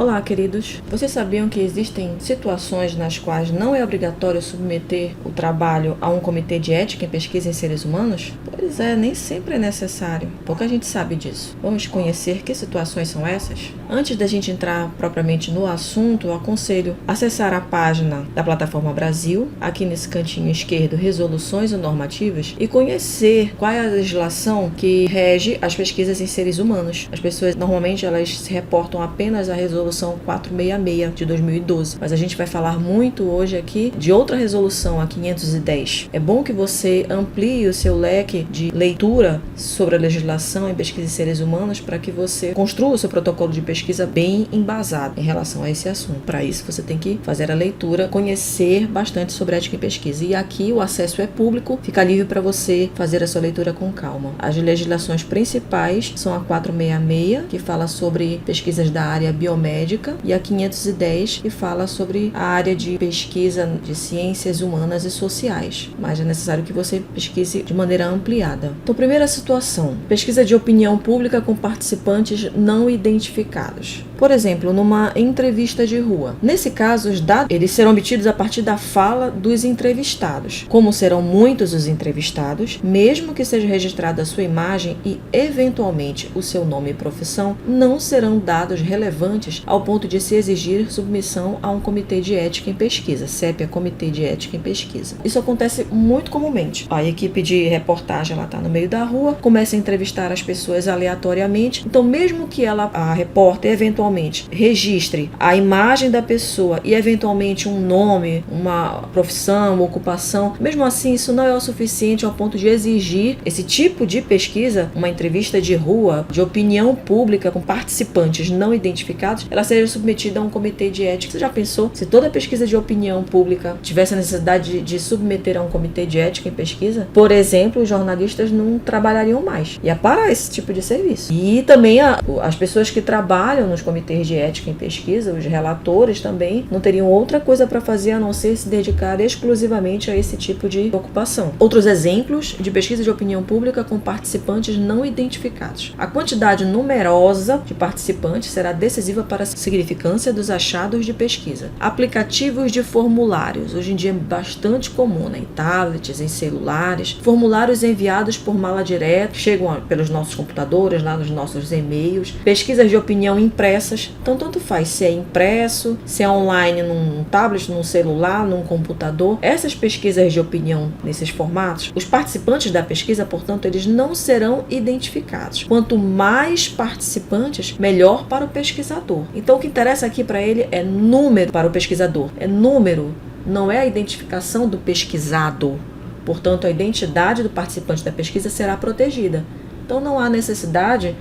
Olá, queridos. Vocês sabiam que existem situações nas quais não é obrigatório submeter o trabalho a um comitê de ética em pesquisa em seres humanos? Pois é, nem sempre é necessário. Pouca gente sabe disso. Vamos conhecer que situações são essas? Antes da gente entrar propriamente no assunto, eu aconselho acessar a página da Plataforma Brasil, aqui nesse cantinho esquerdo, resoluções ou normativas, e conhecer qual é a legislação que rege as pesquisas em seres humanos. As pessoas, normalmente, elas se reportam apenas à resolução 466 de 2012, mas a gente vai falar muito hoje aqui de outra resolução, a 510. É bom que você amplie o seu leque de leitura sobre a legislação em pesquisa em seres humanos para que você construa o seu protocolo de pesquisa bem embasado em relação a esse assunto. Para isso, você tem que fazer a leitura, conhecer bastante sobre ética em pesquisa. E aqui o acesso é público, fica livre para você fazer a sua leitura com calma. As legislações principais são a 466, que fala sobre pesquisas da área biomédica, e a 510, que fala sobre a área de pesquisa de ciências humanas e sociais. Mas é necessário que você pesquise de maneira ampliada. Então, primeira situação: pesquisa de opinião pública com participantes não identificados. Por exemplo, numa entrevista de rua. Nesse caso, os dados eles serão obtidos a partir da fala dos entrevistados. Como serão muitos os entrevistados, mesmo que seja registrada a sua imagem e, eventualmente, o seu nome e profissão, não serão dados relevantes ao ponto de se exigir submissão a um comitê de ética em pesquisa. CEP é Comitê de Ética em Pesquisa. Isso acontece muito comumente. A equipe de reportagem está no meio da rua, começa a entrevistar as pessoas aleatoriamente. Então, mesmo que a repórter, eventualmente, registre a imagem da pessoa e, eventualmente, um nome, uma profissão, uma ocupação, mesmo assim, isso não é o suficiente ao ponto de exigir esse tipo de pesquisa, uma entrevista de rua, de opinião pública com participantes não identificados, ela seja submetida a um comitê de ética. Você já pensou se toda pesquisa de opinião pública tivesse a necessidade de submeter a um comitê de ética em pesquisa? Por exemplo, os jornalistas não trabalhariam mais. Ia parar esse tipo de serviço. E também as pessoas que trabalham nos comitês de ética em pesquisa, os relatores também, não teriam outra coisa para fazer a não ser se dedicar exclusivamente a esse tipo de ocupação. Outros exemplos de pesquisa de opinião pública com participantes não identificados. A quantidade numerosa de participantes será decisiva para a significância dos achados de pesquisa. Aplicativos de formulários. Hoje em dia é bastante comum, né? Em tablets, em celulares. Formulários enviados por mala direta, chegam pelos nossos computadores, lá nos nossos e-mails. Pesquisas de opinião impressas. Então, tanto faz se é impresso, se é online num tablet, num celular, num computador. Essas pesquisas de opinião nesses formatos, os participantes da pesquisa, portanto, eles não serão identificados. Quanto mais participantes, melhor para o pesquisador. Então, o que interessa aqui para ele é número para o pesquisador. É número, não é a identificação do pesquisado. Portanto, a identidade do participante da pesquisa será protegida. Então, não há necessidade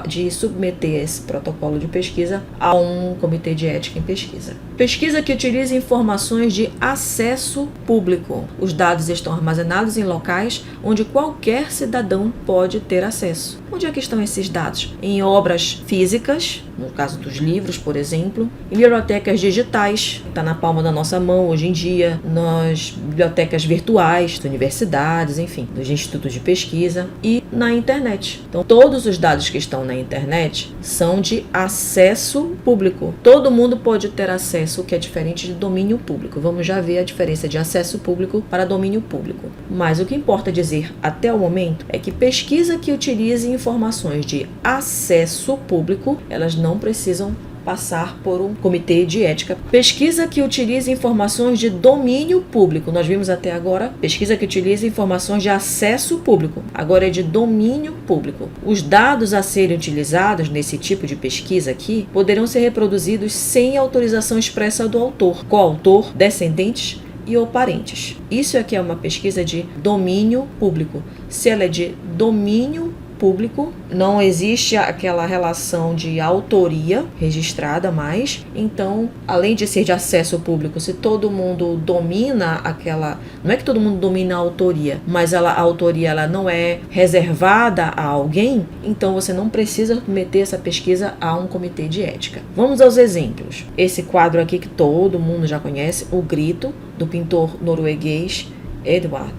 de submeter esse protocolo de pesquisa a um comitê de ética em pesquisa. Pesquisa que utilize informações de acesso público. Os dados estão armazenados em locais onde qualquer cidadão pode ter acesso. Onde é que estão esses dados? Em obras físicas, no caso dos livros, por exemplo, em bibliotecas digitais, está na palma da nossa mão hoje em dia, nas bibliotecas virtuais, das universidades, enfim, dos institutos de pesquisa e na internet. Então, todos os dados que estão na internet são de acesso público. Todo mundo pode ter acesso, o que é diferente de domínio público. Vamos já ver a diferença de acesso público para domínio público. Mas o que importa dizer até o momento é que pesquisa que utilize informações de acesso público, elas não precisam passar por um comitê de ética. Pesquisa que utilize informações de domínio público. Nós vimos até agora pesquisa que utilize informações de acesso público. Agora é de domínio público. Os dados a serem utilizados nesse tipo de pesquisa aqui poderão ser reproduzidos sem autorização expressa do autor, coautor, descendentes e ou parentes. Isso aqui é uma pesquisa de domínio público. Se ela é de domínio público, não existe aquela relação de autoria registrada mais. Então, além de ser de acesso público, se todo mundo domina aquela... Não é que todo mundo domina a autoria, mas a autoria ela não é reservada a alguém, então você não precisa meter essa pesquisa a um comitê de ética. Vamos aos exemplos. Esse quadro aqui que todo mundo já conhece, O Grito, do pintor norueguês Edward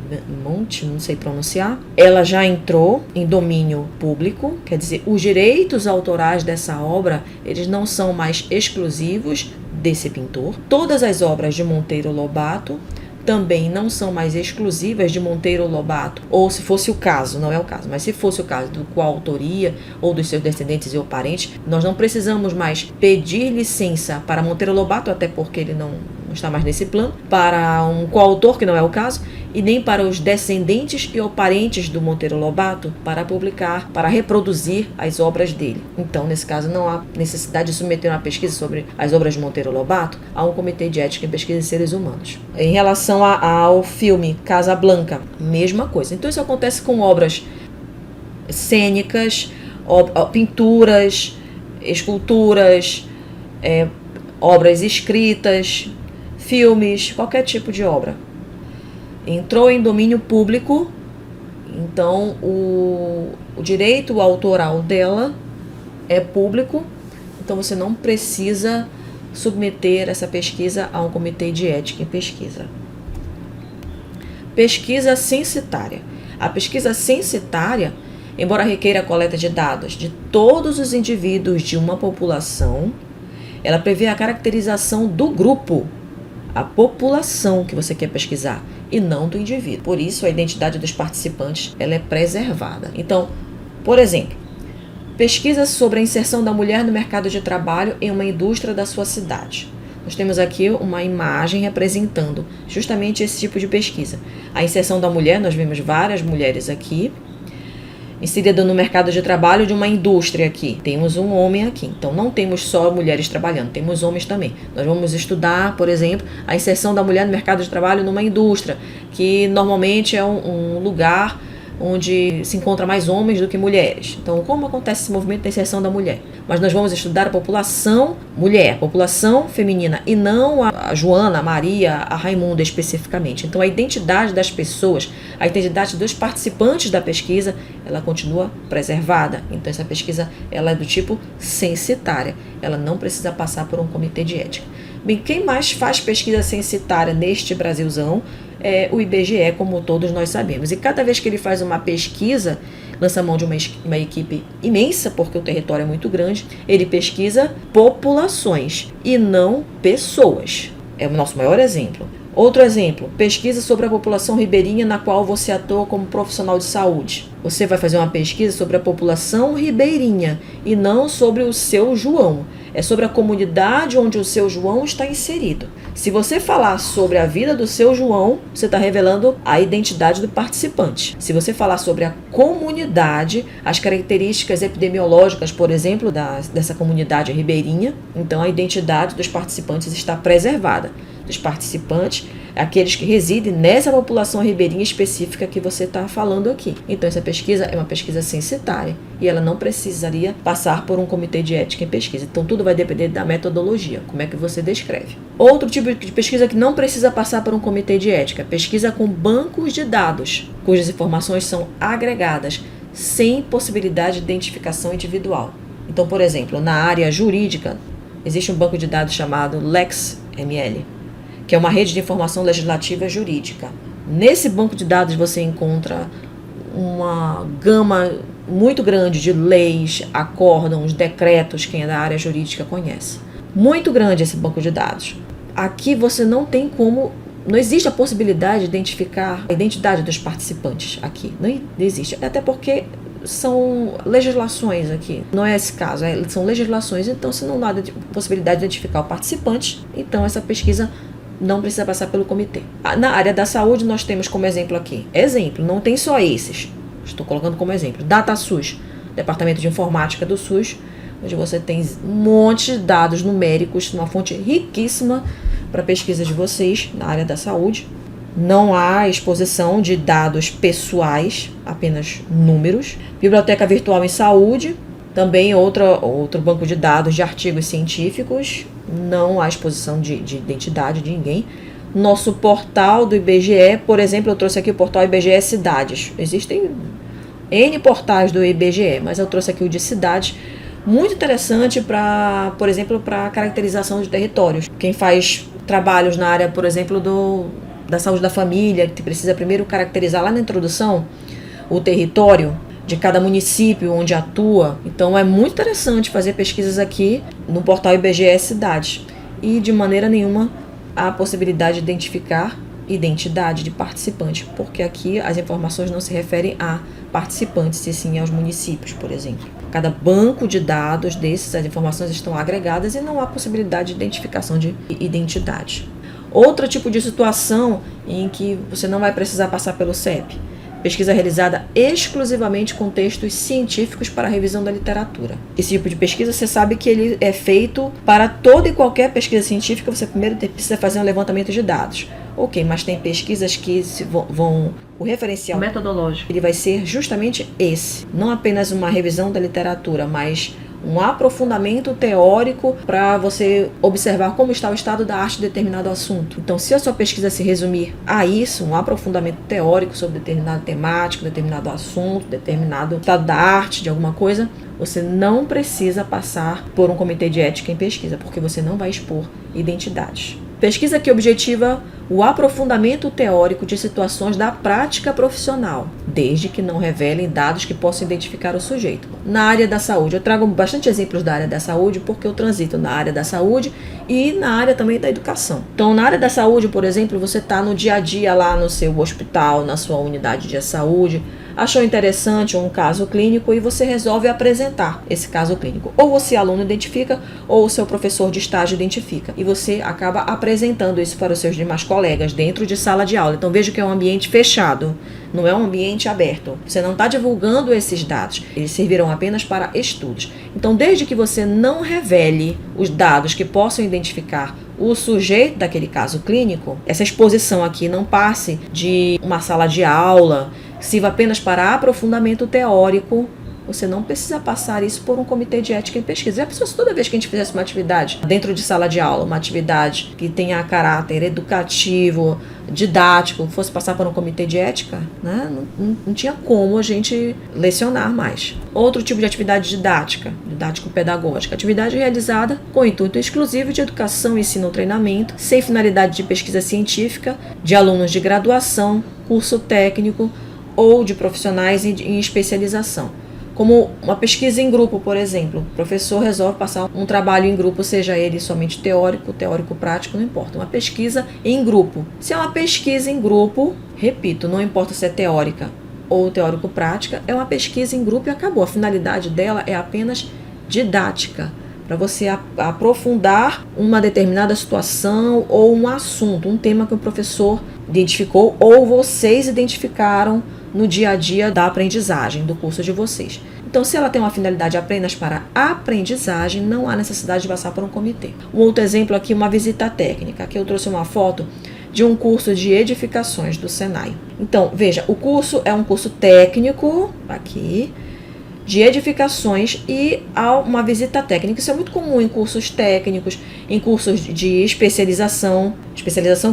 Munch, não sei pronunciar, ela já entrou em domínio público, quer dizer, os direitos autorais dessa obra, eles não são mais exclusivos desse pintor. Todas as obras de Monteiro Lobato também não são mais exclusivas de Monteiro Lobato, ou se fosse o caso, não é o caso, mas se fosse o caso do coautoria ou dos seus descendentes ou parentes, nós não precisamos mais pedir licença para Monteiro Lobato, até porque ele não está mais nesse plano, para um coautor, que não é o caso, e nem para os descendentes e ou parentes do Monteiro Lobato para publicar, para reproduzir as obras dele. Então, nesse caso, não há necessidade de submeter uma pesquisa sobre as obras de Monteiro Lobato a um comitê de ética em pesquisa em seres humanos. Em relação ao filme Casablanca, mesma coisa. Então, isso acontece com obras cênicas, pinturas, esculturas, obras escritas, filmes, qualquer tipo de obra. Entrou em domínio público, então o direito autoral dela é público, então você não precisa submeter essa pesquisa a um comitê de ética em pesquisa. Pesquisa censitária. A pesquisa censitária, embora requeira a coleta de dados de todos os indivíduos de uma população, ela prevê a caracterização do grupo, a população que você quer pesquisar, e não do indivíduo. Por isso, a identidade dos participantes ela é preservada. Então, por exemplo, pesquisa sobre a inserção da mulher no mercado de trabalho em uma indústria da sua cidade. Nós temos aqui uma imagem representando justamente esse tipo de pesquisa. A inserção da mulher, nós vemos várias mulheres aqui, inserida no mercado de trabalho de uma indústria aqui. Temos um homem aqui, então não temos só mulheres trabalhando, temos homens também. Nós vamos estudar, por exemplo, a inserção da mulher no mercado de trabalho numa indústria, que normalmente é um lugar onde se encontra mais homens do que mulheres. Então, como acontece esse movimento da inserção da mulher? Mas nós vamos estudar a população mulher, população feminina, e não a Joana, a Maria, a Raimunda especificamente. Então, a identidade das pessoas, a identidade dos participantes da pesquisa, ela continua preservada. Então, essa pesquisa ela é do tipo censitária. Ela não precisa passar por um comitê de ética. Bem, quem mais faz pesquisa censitária neste Brasilzão é o IBGE, como todos nós sabemos. E cada vez que ele faz uma pesquisa, lança mão de uma equipe imensa, porque o território é muito grande, ele pesquisa populações e não pessoas. É o nosso maior exemplo. Outro exemplo, pesquisa sobre a população ribeirinha na qual você atua como profissional de saúde. Você vai fazer uma pesquisa sobre a população ribeirinha e não sobre o seu João. É sobre a comunidade onde o seu João está inserido. Se você falar sobre a vida do seu João, você está revelando a identidade do participante. Se você falar sobre a comunidade, as características epidemiológicas, por exemplo, dessa comunidade ribeirinha, então a identidade dos participantes está preservada. Dos participantes, aqueles que residem nessa população ribeirinha específica que você está falando aqui. Então, essa pesquisa é uma pesquisa censitária e ela não precisaria passar por um comitê de ética em pesquisa. Então, tudo vai depender da metodologia, como é que você descreve. Outro tipo de pesquisa que não precisa passar por um comitê de ética, pesquisa com bancos de dados, cujas informações são agregadas, sem possibilidade de identificação individual. Então, por exemplo, na área jurídica, existe um banco de dados chamado LexML, que é uma rede de informação legislativa jurídica. Nesse banco de dados você encontra uma gama muito grande de leis, acórdãos, decretos, quem é da área jurídica conhece. Muito grande esse banco de dados. Aqui você não tem como, não existe a possibilidade de identificar a identidade dos participantes aqui. Não existe, até porque são legislações aqui, não é esse caso, são legislações, então se não há possibilidade de identificar o participante, então essa pesquisa não precisa passar pelo comitê. Na área da saúde, nós temos como exemplo aqui. Exemplo, não tem só esses. Estou colocando como exemplo. DataSUS, Departamento de Informática do SUS, onde você tem um monte de dados numéricos, uma fonte riquíssima para pesquisa de vocês na área da saúde. Não há exposição de dados pessoais, apenas números. Biblioteca Virtual em Saúde, também outro banco de dados de artigos científicos. Não há exposição de identidade de ninguém. Nosso portal do IBGE, por exemplo, eu trouxe aqui o portal IBGE Cidades. Existem N portais do IBGE, mas eu trouxe aqui o de cidades. Muito interessante para, por exemplo, para caracterização de territórios. Quem faz trabalhos na área, por exemplo, da saúde da família, que precisa primeiro caracterizar lá na introdução o território de cada município onde atua. Então é muito interessante fazer pesquisas aqui no portal IBGE Cidades. E de maneira nenhuma há a possibilidade de identificar identidade de participante, porque aqui as informações não se referem a participantes, e sim aos municípios, por exemplo. Cada banco de dados desses, as informações estão agregadas e não há possibilidade de identificação de identidade. Outro tipo de situação em que você não vai precisar passar pelo CEP. Pesquisa realizada exclusivamente com textos científicos para a revisão da literatura. Esse tipo de pesquisa, você sabe que ele é feito para toda e qualquer pesquisa científica, você primeiro precisa fazer um levantamento de dados. Ok, mas tem pesquisas que o referencial metodológico ele vai ser justamente esse. Não apenas uma revisão da literatura, mas um aprofundamento teórico para você observar como está o estado da arte de determinado assunto. Então, se a sua pesquisa se resumir a isso, um aprofundamento teórico sobre determinada temática, determinado assunto, determinado estado da arte de alguma coisa, você não precisa passar por um comitê de ética em pesquisa, porque você não vai expor identidades. Pesquisa que objetiva o aprofundamento teórico de situações da prática profissional, desde que não revelem dados que possam identificar o sujeito. Na área da saúde, eu trago bastante exemplos da área da saúde, porque eu transito na área da saúde e na área também da educação. Então, na área da saúde, por exemplo, você está no dia a dia lá no seu hospital, na sua unidade de saúde, achou interessante um caso clínico e você resolve apresentar esse caso clínico. Ou você, aluno, identifica, ou o seu professor de estágio identifica. E você acaba apresentando isso para os seus demais colegas dentro de sala de aula. Então veja que é um ambiente fechado, não é um ambiente aberto. Você não está divulgando esses dados, eles servirão apenas para estudos. Então, desde que você não revele os dados que possam identificar o sujeito daquele caso clínico, essa exposição aqui não passe de uma sala de aula, sirva apenas para aprofundamento teórico, você não precisa passar isso por um comitê de ética em pesquisa. Já pensou se toda vez que a gente fizesse uma atividade dentro de sala de aula, uma atividade que tenha caráter educativo, didático, fosse passar por um comitê de ética, né? Não tinha como a gente lecionar mais. Outro tipo de atividade didática, didático-pedagógica, atividade realizada com intuito exclusivo de educação, ensino ou treinamento, sem finalidade de pesquisa científica, de alunos de graduação, curso técnico ou de profissionais em especialização. Como uma pesquisa em grupo, por exemplo. O professor resolve passar um trabalho em grupo, seja ele somente teórico prático, não importa. Uma pesquisa em grupo. Se é uma pesquisa em grupo, repito, não importa se é teórica ou teórico-prática, é uma pesquisa em grupo e acabou. A finalidade dela é apenas didática, para você aprofundar uma determinada situação ou um assunto, um tema que o professor identificou ou vocês identificaram no dia a dia da aprendizagem, do curso de vocês. Então, se ela tem uma finalidade apenas para aprendizagem, não há necessidade de passar por um comitê. Um outro exemplo aqui, uma visita técnica. Aqui eu trouxe uma foto de um curso de edificações do Senai. Então, veja, o curso é um curso técnico, aqui, de edificações e há uma visita técnica. Isso é muito comum em cursos técnicos, em cursos de especialização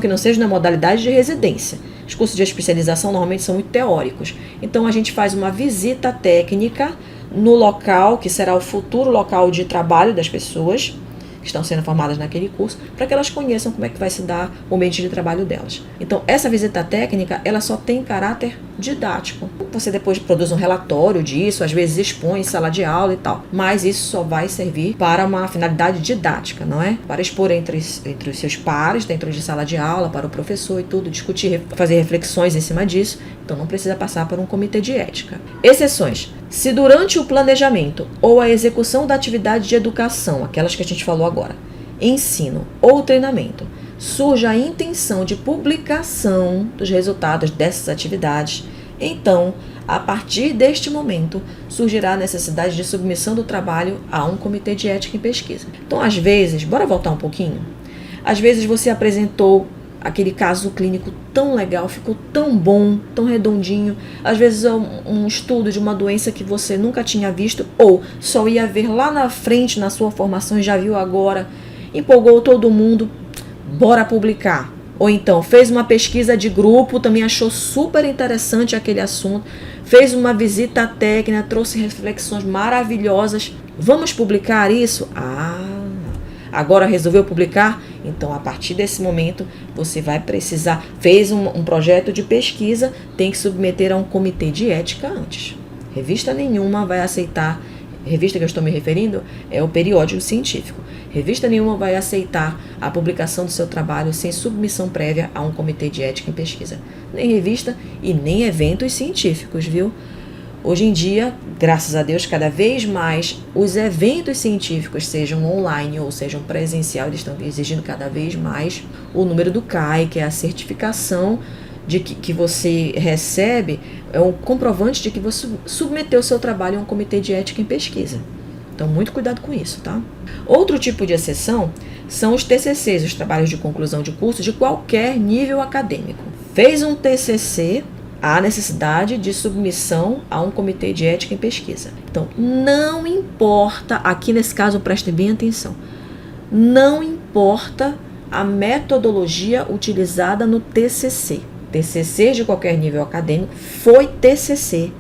que não seja na modalidade de residência. Os cursos de especialização normalmente são muito teóricos. Então a gente faz uma visita técnica no local, que será o futuro local de trabalho das pessoas que estão sendo formadas naquele curso, para que elas conheçam como é que vai se dar o ambiente de trabalho delas. Então, essa visita técnica, ela só tem caráter didático. Você depois produz um relatório disso, às vezes expõe em sala de aula e tal, mas isso só vai servir para uma finalidade didática, não é? Para expor entre os seus pares, dentro de sala de aula, para o professor e tudo, discutir, fazer reflexões em cima disso. Então, não precisa passar por um comitê de ética. Exceções. Se durante o planejamento ou a execução da atividade de educação, aquelas que a gente falou agora, ensino ou treinamento, surge a intenção de publicação dos resultados dessas atividades, então, a partir deste momento, surgirá a necessidade de submissão do trabalho a um comitê de ética em pesquisa. Então, às vezes, bora voltar um pouquinho? Às vezes você apresentou aquele caso clínico tão legal, ficou tão bom, tão redondinho. Às vezes é um estudo de uma doença que você nunca tinha visto ou só ia ver lá na frente na sua formação e já viu agora. Empolgou todo mundo, bora publicar. Ou então fez uma pesquisa de grupo, também achou super interessante aquele assunto, fez uma visita técnica, trouxe reflexões maravilhosas. Vamos publicar isso? Agora resolveu publicar? Então, a partir desse momento, você vai precisar, fez um projeto de pesquisa, tem que submeter a um comitê de ética antes. Revista nenhuma vai aceitar, revista que eu estou me referindo é o periódico científico. Revista nenhuma vai aceitar a publicação do seu trabalho sem submissão prévia a um comitê de ética em pesquisa. Nem revista e nem eventos científicos, viu? Hoje em dia, graças a Deus, cada vez mais os eventos científicos, sejam online ou sejam presencial, eles estão exigindo cada vez mais o número do CAI, que é a certificação de que você recebe, é um comprovante de que você submeteu o seu trabalho a um comitê de ética em pesquisa. Então, muito cuidado com isso, tá? Outro tipo de exceção são os TCCs, os trabalhos de conclusão de curso de qualquer nível acadêmico. Fez um TCC, há necessidade de submissão a um comitê de ética em pesquisa. Então, não importa, aqui nesse caso, prestem bem atenção, não importa a metodologia utilizada no TCC. TCC de qualquer nível acadêmico foi TCC,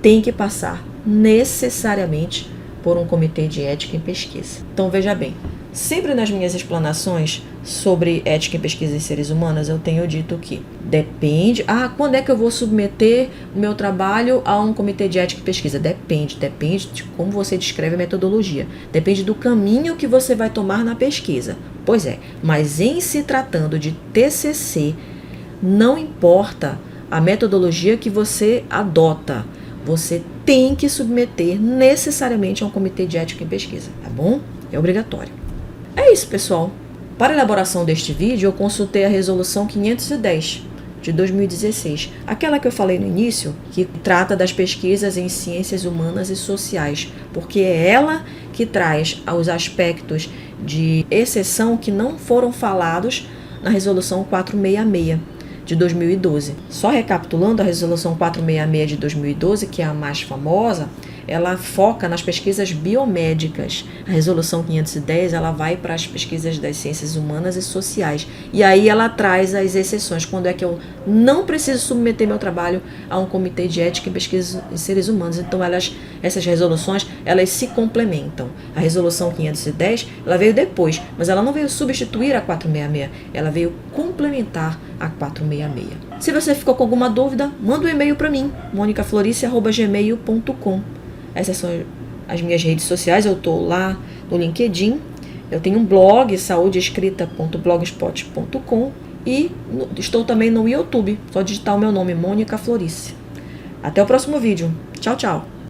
tem que passar necessariamente por um comitê de ética em pesquisa. Então, veja bem, sempre nas minhas explanações sobre ética em pesquisa em seres humanos, eu tenho dito que depende... quando é que eu vou submeter o meu trabalho a um comitê de ética em pesquisa? Depende de como você descreve a metodologia. Depende do caminho que você vai tomar na pesquisa. Pois é, mas em se tratando de TCC, não importa a metodologia que você adota, você tem que submeter necessariamente a um comitê de ética em pesquisa, tá bom? É obrigatório. É isso, pessoal. Para a elaboração deste vídeo, eu consultei a Resolução 510 de 2016, aquela que eu falei no início, que trata das pesquisas em ciências humanas e sociais, porque é ela que traz os aspectos de exceção que não foram falados na Resolução 466 de 2012. Só recapitulando, a Resolução 466 de 2012, que é a mais famosa, ela foca nas pesquisas biomédicas. A Resolução 510, ela vai para as pesquisas das ciências humanas e sociais. E aí ela traz as exceções, quando é que eu não preciso submeter meu trabalho a um comitê de ética em pesquisa em seres humanos. Então, essas resoluções, elas se complementam. A Resolução 510, ela veio depois, mas ela não veio substituir a 466, ela veio complementar a 466. Se você ficou com alguma dúvida, manda um e-mail para mim, monicaflorice@gmail.com. Essas são as minhas redes sociais, eu estou lá no LinkedIn, eu tenho um blog, saudeescrita.blogspot.com, e estou também no YouTube, só digitar o meu nome, Mônica Florice. Até o próximo vídeo. Tchau, tchau!